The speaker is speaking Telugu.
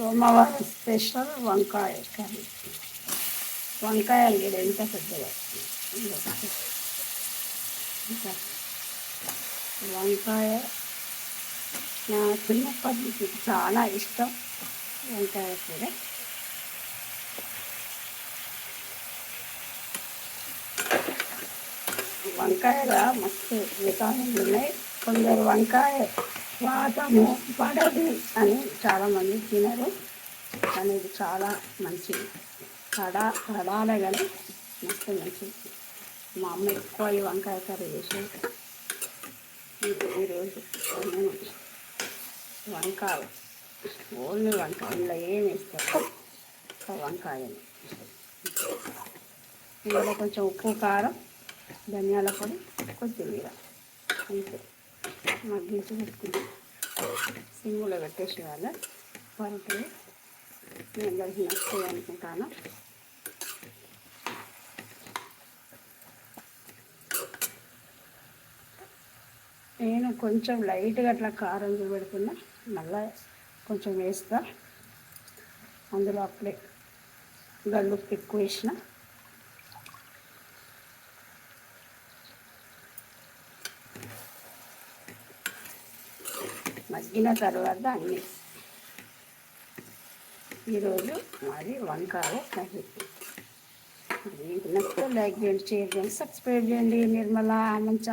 సోమవారం స్పెషల్ వంకాయ కర్రీ. వంకాయలు కూడా ఎంత పెద్దగా ఇంకా వంకాయ నా చిన్నప్పటి నుంచి చాలా ఇష్టం. వంకాయ కూర వంకాయగా మస్తు విటామిన్లు ఉన్నాయి. కొందరు వంకాయ వాతము పడదు అని చాలామంది తినరు, కానీ ఇది చాలా మంచిది. కడాలే కానీ మస్తు మంచిది. మా అమ్మ ఎక్కువ ఈ వంకాయ కర్రీ చేసేది. ఈరోజు నేను వంకాయ ఓన్లీ వంకాయలో ఏం వేస్తారు, వంకాయని ఇందులో కొంచెం ఉప్పు, కారం, ధనియాల పొడి, కొత్తిమీర అంతే మగ్గించి పెట్టుకుంటాం. సిమ్లో పెట్టేసి వాళ్ళ పరుపులు నేను కలిసి నచ్చుతాయి అనుకుంటాను. నేను కొంచెం లైట్గా అట్లా కారం పెడుతున్నా, మళ్ళీ కొంచెం వేస్తా. అందులో అప్పుడే గల్లుప్పు ఎక్కువ వేసిన. మగ్గిన తర్వాత అన్నీ. ఈరోజు మాది వంకాయ కర్రీ. మీకు నచ్చితే లైక్ చేయండి, షేర్ చేయండి, సబ్స్క్రైబ్ చేయండి. నిర్మలా మంచ